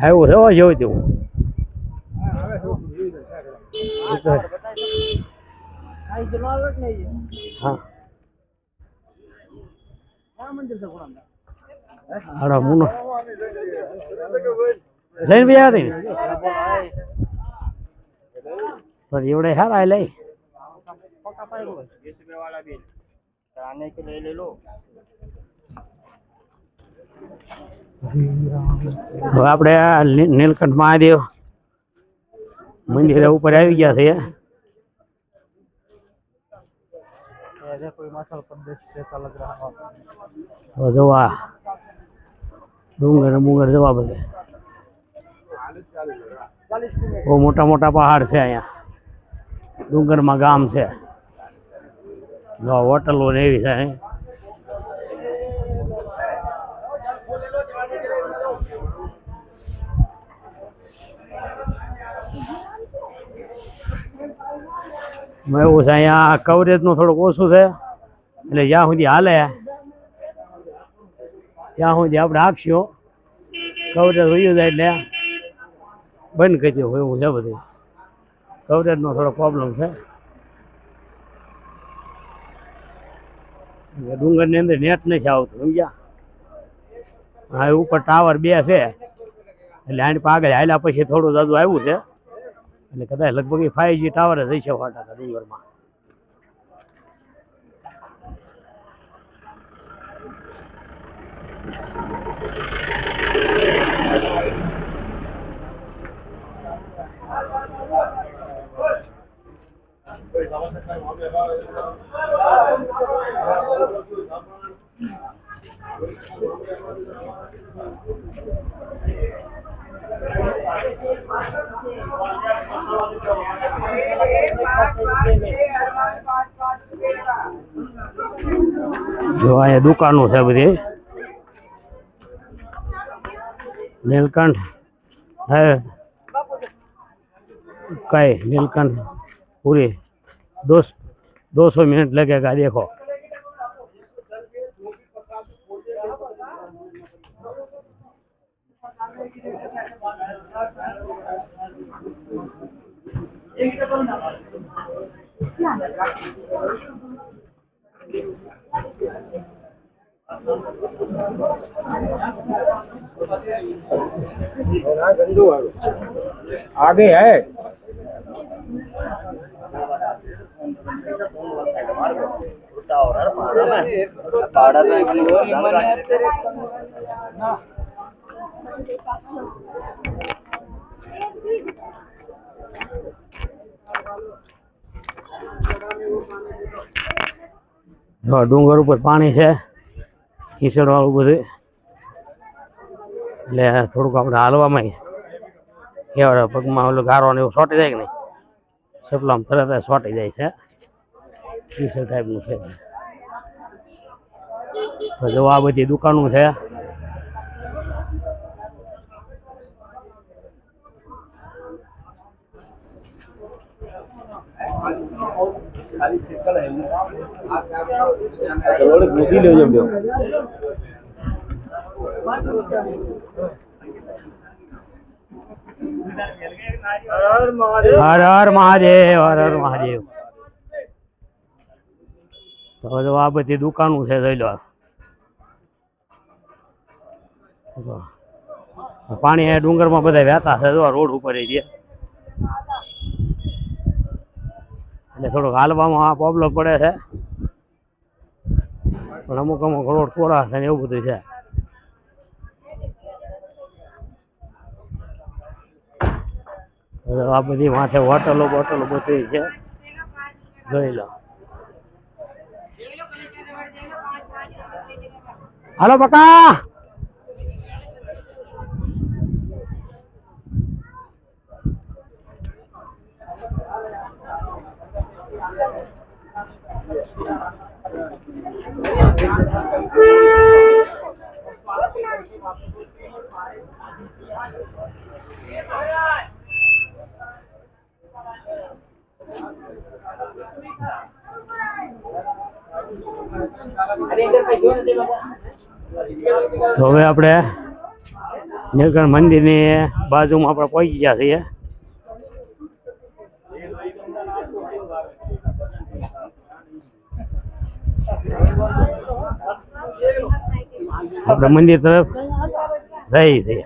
આવ્યું છે હો જેવું તેવું. હા હાડો મુનો જઈને બી આવી પણ એવડે સારા લઈ આપણે આ નીલકંઠ મહાદેવ મંદિર ઉપર આવી ગયા છે. જોવા ડુંગર બુંગર જવા બધે બહુ મોટા મોટા પહાડ છે. અહીંયા ડુંગરમાં ગામ છે. હોટલો ને એવી છે. એવું છે અહીંયા કવરેજ નું થોડુંક ઓછું છે એટલે જ્યાં સુધી હાલે ત્યાં સુધી આપણે આખશું કવરેજ હોઈ જાય એટલે બંધ કરી દેવું એવું છે. બધું કવરેજ નો થોડો પ્રોબ્લેમ છે. ડુંગર ની અંદર નેટ નથી આવતું સમજ્યા. હા ઉપર ટાવર 2 છે એટલે આની આગળ હાલ્યા પછી થોડું જાદુ આવ્યું છે એટલે કદાચ લગભગ 5G ટાવર જ હશે વાટા ડુંગરમાં. જો અહીંયા દુકાનો છે બધી નીલકંઠ है कई नीलकंठ पूरी 200 मिनट लगेगा. देखो आगे है डूंगर पर पानी है कीचड़ वालू बधु એટલે થોડુંક આપણે હાલવામાં કેવાય પગમાં ઓલો ગારો ને એવું સોટી જાય કે નહીં સપલામ તરત જ સોટી જાય છે. ટીસર ટાઈપનું છે. તો જો આ બધી દુકાનો છે. हर हर महादेव हर हर महादेव. तो आ बधी दुकानों है જોઈ લો. પાણી આ ડુંગરમાં બધા વહેતા છે. જો રોડ ઉપર છે એટલે થોડુંક હાલવામાં આ પ્રોબ્લેમ પડે છે પણ અમુક અમુક રોડ કોરા છે ને એવું બધું છે. આ બધી માથે હોટલો બોટલો બધી છે જોઈ લો. હાલો બકા તો હવે આપણે નીલકંઠ મંદિરની બાજુમાં આપણે પહોંચી ગયા છીએ. આપણે મંદિર તરફ જઈએ છીએ.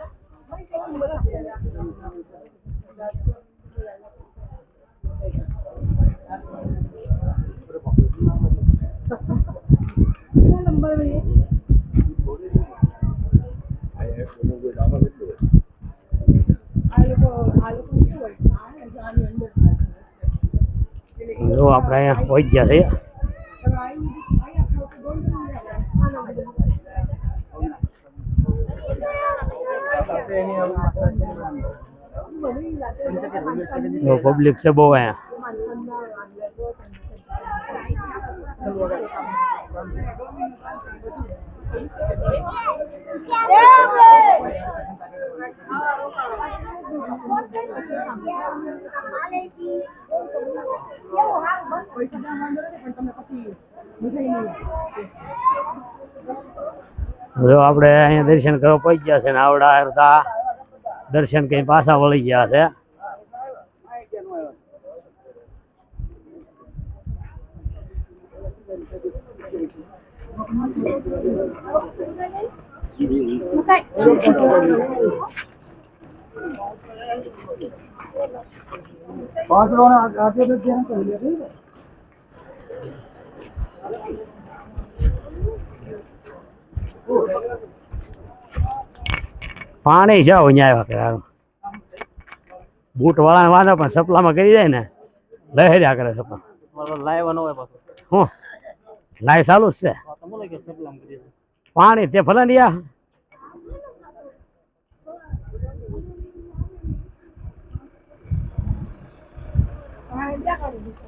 જો આપણે અહીંયા પહોંચી ગયા છીએ. પબ્લિક છે બહુ અહીંયા. જો આપણે અહીંયા દર્શન કરવા પહોંચી ગયા છે ને આવડા અડધા દર્શન કઈ પાછા વળી ગયા છે. પાણી જાવ અહીંયા આવ્યા કરે બૂટ વાળા વાંધો પણ સપલામાં કરી જાય ને લહેર્યા કરે સપલા. હું લાઈવ ચાલુ જ છે. પાણી તે ભલે ને યા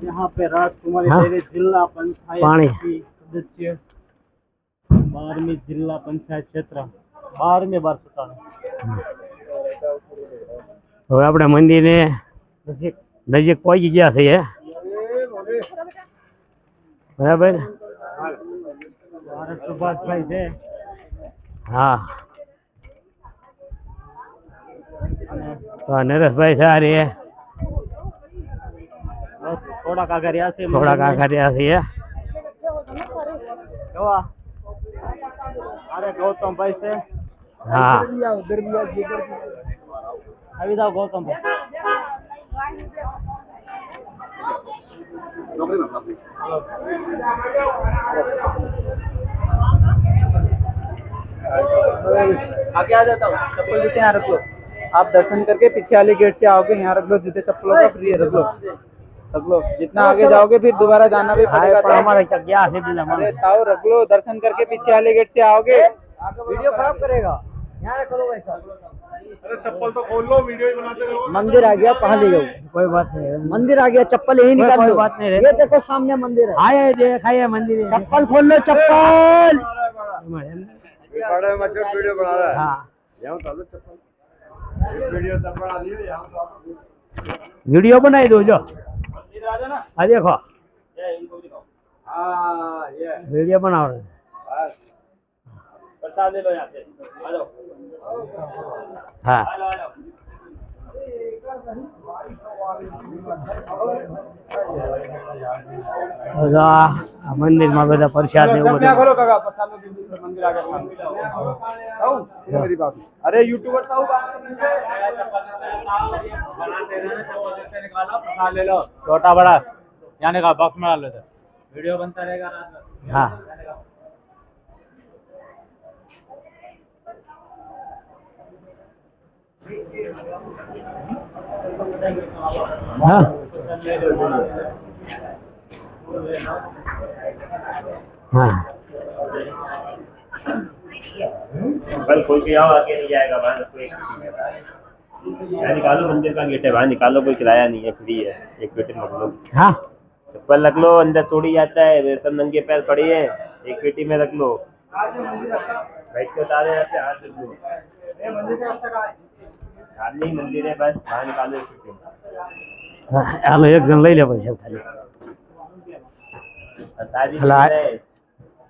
यहाँ पे राजकुमारी देवी जिला पंचायत की सदस्य 12वीं जिला पंचायत क्षेत्र 12वीं बार सुटाने. હવે આપણે મંદિરને નજીક પહોંચી ગયા છીએ. બરાબર. सुभाषભાઈ છે. હા તો નરેશભાઈ સારી बस थोड़ा कागरिया से થોડા કાંકરિયા છીએ. કેવા અરે ગૌતમ ભાઈ છે. હા આવી જાઓ ગૌતમ ભાઈ. आगे आ जाता हूँ. चप्पल जूते यहाँ रख लो. आप दर्शन करके पीछे वाले गेट से आओगे. यहाँ रख लो जूते चप्पलों का फ्री है. रख लो. जितना आगे जाओगे फिर दोबारा जाना भी पड़ेगा. हमारे क्या से बिना अरे ताऊ रख लो. दर्शन करके पीछे वाले गेट से आओगे. वीडियो खराब करेगा. यहाँ रख लो वैसा. अरे चप्पल तो खोल लो. वीडियो ही बनाते रहो. मंदिर आ गया. कहाँ ले जाओ. कोई बात नहीं. मंदिर आ गया. चप्पल यही निकाल लो. बात नहीं. ये देखो सामने मंदिर है. आए देखाइए मंदिर. चप्पल खोल लो. चप्पल वीडियो बना रहा है. हाँ वीडियो बनाई दो जो. हाँ देखो वीडियो बनाओ. प्रसाद ले लो यहाँ से. आ जाओ. हाँ मंदिर में બધા પ્રસાદ ને એવું બધું. खोलो काका. प्रसाद लो. मंदिर आ गया. मेरी बात. अरे यूट्यूबर ताऊ प्रसाद ले लो. छोटा बड़ा यानी का बॉक्स में डाल लो. वीडियो बनता रहेगा रात में. हाँ हाँ हाँ कल खोल के आओ. आके नहीं जाएगा बाहर. कोई यार निकालो. मंदिर का गेट है बाहर निकालो. कोई किराया नहीं है. फ्री है. एक पेटी रख लो. हाँ चप्पल रख लो. अंदर थोड़ी जाता है. वे सब नंगे पैर पड़ी है. एक पेटी में रख लो. बैठ के उतारे जाते हाथ रख लो. खाली मंदिर है बस. बाहर निकालो. હાલો એક જણ લઈ લે પૈસા ખાલી. प्रसाद ही हला- लेना है,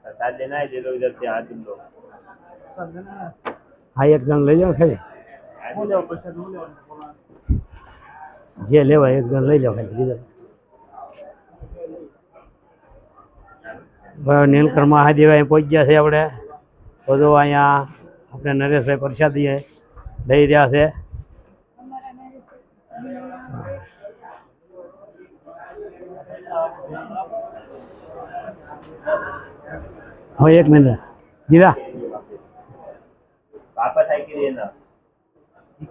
प्रसाद लेना है, ले लो इधर से हाथ तुम लोग। हाँ एक जन लई जाओ खाली हो जाओ पैसा दो ले जे लेवा एक जन लई लो खाली બીજા નીલકંઠ મહાદેવ અહીં પહોંચી ગયા છે આપણે બધો અહીંયા આપણે નરેશભાઈ પ્રસાદી લઈ રહ્યા છે हाँ एक मिनट जीरा वापस आई के लेना।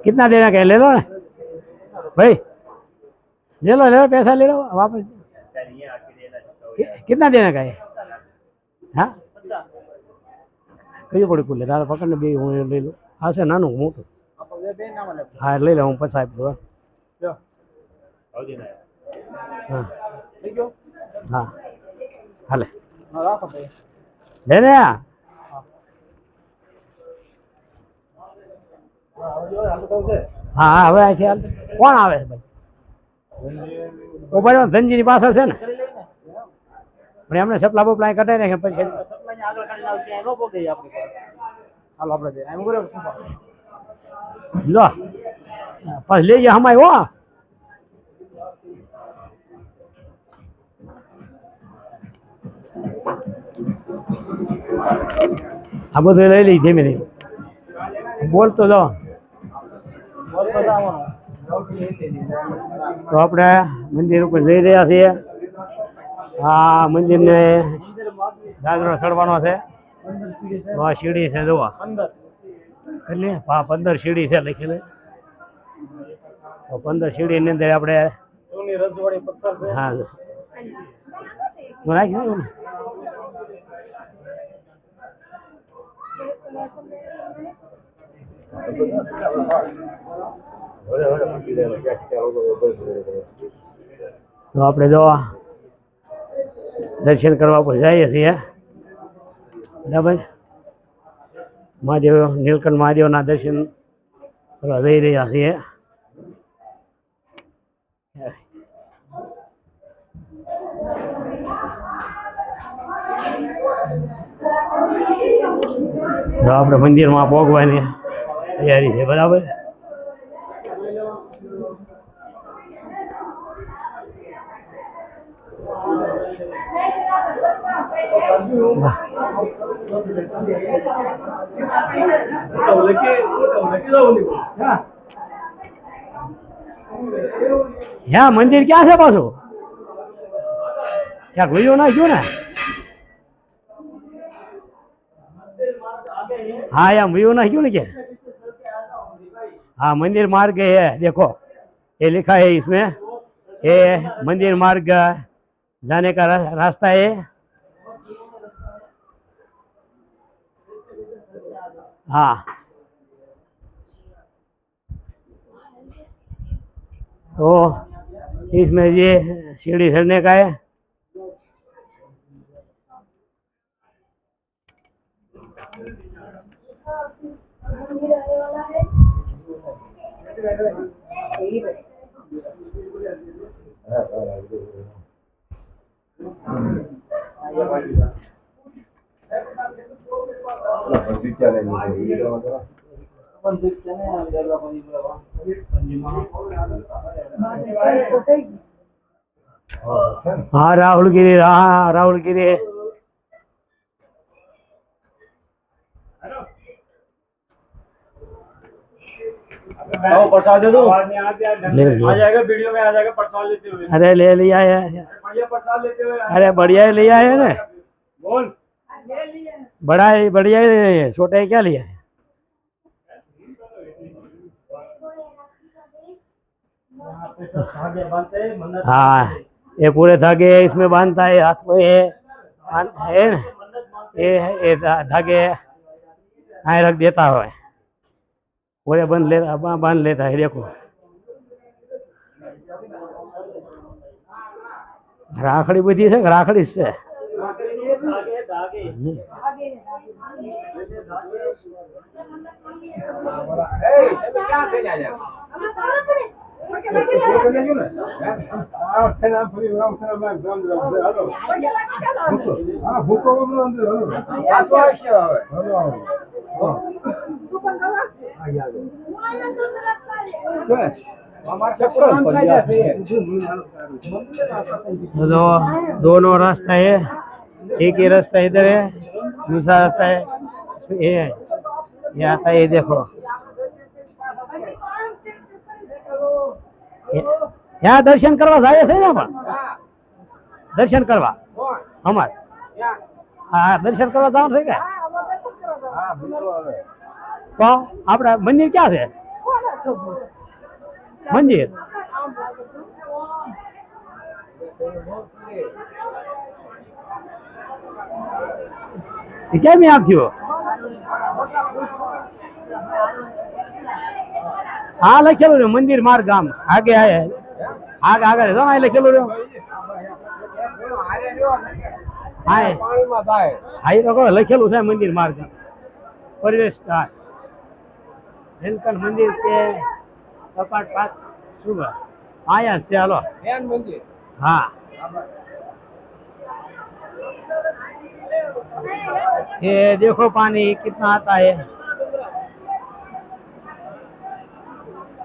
कितना देना क्या ले लो ना भाई ले लो पैसा ले लो वापस चलिए आके लेना। कितना देना का है हाँ कई पड़े कुल दादा पकड़ने बे हूँ ले लो हाँ से नानू मोटू हाँ ले लो हूँ पचास रुपये और देना है। हाँ ठीक हो हाँ हाले राखो भाई ले रे हाँ हाँ હવે અહીંથી હાલ કોણ આવે છે ભાઈ ઉભા રહ્યો ધનજીની પાછળ છે ને પણ એમને સપલા બપલા કઢાઈ નાખે પછી સપ્લાય આગળ કાઢી આવશે એનો પોગે આપણે હાલો આપણે બે એમ કરે લો પછી લઈ જાય હમાય હો આ બધું લઈ લઈ ધીમે ધીમે બોલતો જાઓ બોલ બતાવો તો આપણે મંદિર ઉપર જઈ રહ્યા છીએ આ મંદિરને દાદરો ચડવાનો છે તો આ સીડી છે જોવા અંદર કેટલી હા 15 સીડી છે લખેલી તો 15 સીડીની અંદર આપણે જૂની રજવાડી પથ્થર છે હા તો રાખી દો ને તો આપણે જો દર્શન કરવા પર જઈએ છીએ બરાબર મહાદેવ નીલકંઠ મહાદેવના દર્શન કરવા જઈ રહ્યા છીએ તો આપણે મંદિરમાં પહોંચવાની તૈયારી છે બરાબર યા મંદિર ક્યાં છે પાછું ક્યાં ગયો ના ગયો ને हाँ यहाँ व्यू ना क्यों नहीं हाँ मंदिर मार्ग है देखो ये लिखा है इसमें ये मंदिर मार्ग जाने का रास्ता है हाँ तो इसमें ये सीढ़ी चढ़ने का है हाँ राहुलगिरी हाँ राहुलगिरी आओ प्रसाद दे दो ले लिया आ जाएगा वीडियो में आ जाएगा प्रसाद लेते हुए अरे ले लिया है बढ़िया प्रसाद लेते हुए अरे बढ़िया ही लिया है ना बोल बढ़िया ही छोटा ही क्या लिया है धागे बांधते हैं मन्नत हाँ ये पूरे धागे इसमें बांधता है हाथ में ये है ना ये धागे यहाँ रख देता है पूरे बांध लेता है देखो राखड़ी बधी है राखड़ी से धागे धागे क्या तो दोनों रास्ता है, एक ही रास्ता इधर है, दूसरा रास्ता है ये है, ये आता है, ये देखो यहाँ दर्शन करवा जाए છે ને પણ દર્શન કરવા અમાર હા દર્શન કરવા જવાનું છે કે તો આપડા મંદિર ક્યાં છે મંદિર કેમ યાદ થયો હા લખેલું છે મંદિર માર્ગ ગામ આગે આગળ જો અહીં લખેલું રહ્યો હા હા એ તો કહો લખેલું છે મંદિર માર્ગ પરિવેશ નીલકંઠ મંદિર કે કપાટ પાક શું આયા છે હાલો हाँ ये देखो पानी कितना आता है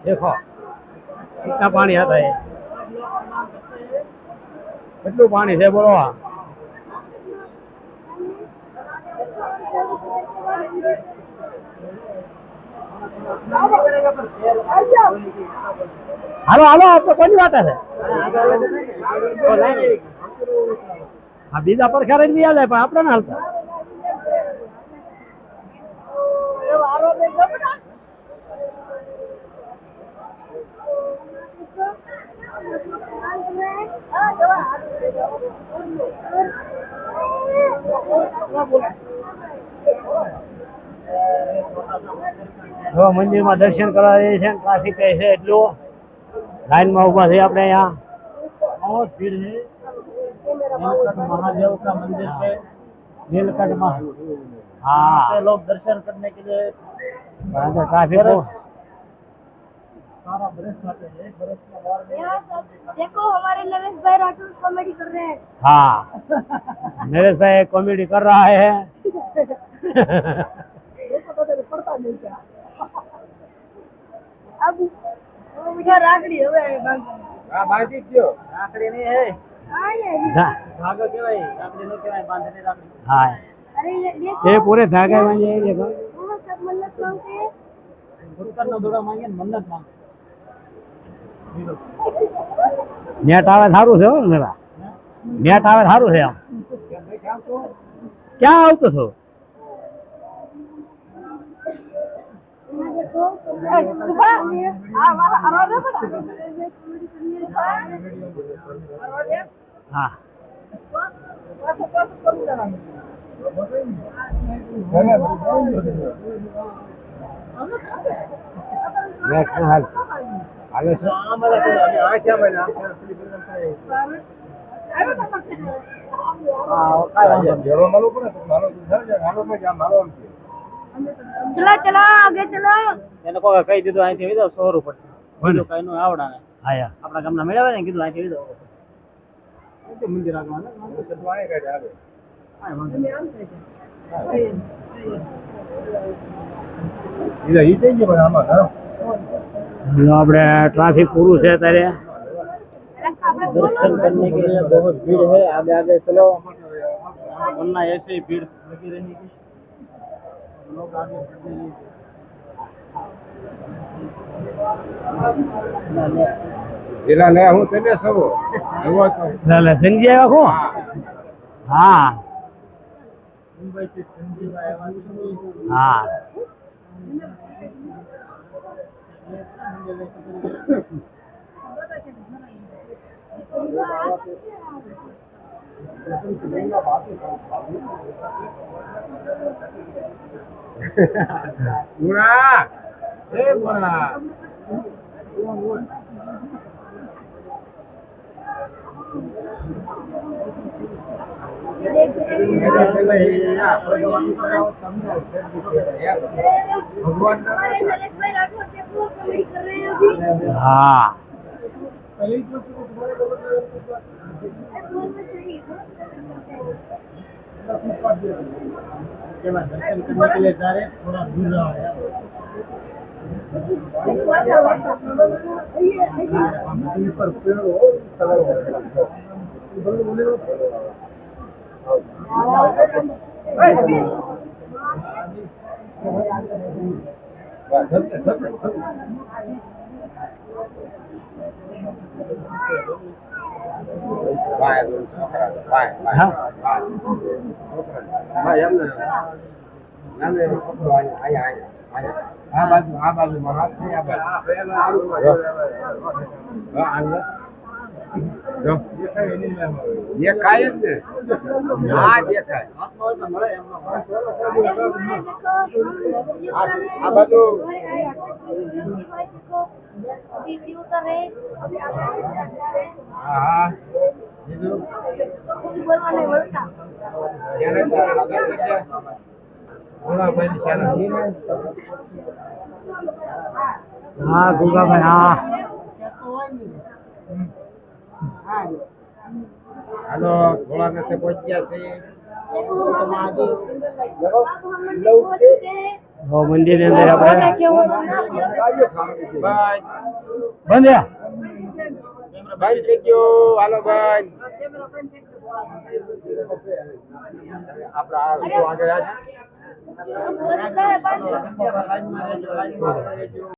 देखो कितना पानी आता है कितना पानी है बोलो हालो हालो आपको कोई बात है हाँ बीजा पर खरीद लिया जाए पर अपना हालता मंदिर में दर्शन करवा ट्राफिक है एटलू लाइन में उभा थे अपने यहाँ बहुत भीड़ है नीलकंठ महादेव का मंदिर पे नीलकंठ हाँ लोग दर्शन करने के लिए ट्रैफिक सारा बरस आते हैं बरस में देखो हमारे नरेश भाई राठौर कॉमेडी कर रहे हैं हाँ नरेश भाई कॉमेडी कर रहा है पड़ता नहीं क्या अब मुझे राखड़ी हो गए बाजी क्यों राखड़ी नहीं है हाँ ये धागा के भाई राखड़ी नहीं के बांधने राखड़ी हाँ अरे ये पूरे धागे में ये देखो वो सब मन्नत मांगते हैं उत्तर न थोड़ा मांगे मन्नत मांग नेट आवे સારું છે હો મેરા નેટ આવે સારું છે આમ ક્યાં આવતો છો हाँ चला चला आगे चलो એને કોઈ કહી દીધું અહીંથી વિધો 100 રૂપિયા બોલો કઈ નો આવડાને આયા આપણા ગામના મેળાવે ને કીધું અહીંથી વિધો તો મંદિર આગળ સદવાણી કાઢે આવે હા વાંધો ઈ ઈ થઈ ગયો પણ આમાં આપણે ટ્રાફિક પૂરું છે ત્યારે दर्शन करने के लिए बहुत भीड़ है आगे आगे चलो वरना ऐसे ही भीड़ लगी रहेगी लोग आगे जिला ले हूं तने सब हुआ तो લે સંજય આવ્યા કો હા मुंबई से संजीव आया હા बुरा ए बुरा हमारे नरेश भाई राठौर देखो कॉमेडी कर रहे हैं अभी હા दर्शन करने के लिए जा रहे हैं, थोड़ा दूर रहा है पर पेड़ हो कलर આ બાજુ મહારાજ છે આ બાજુ જો દેખાય જ ને હા દેખાય આ બાજુ હા હા ગુગાભાઈ હા હાલો થોડા નથી પહોંચ્યા છે મંદિર ની અંદર આપણે બંધ બંધ થઈ ગયો હાલો બંધ આપડે આગળ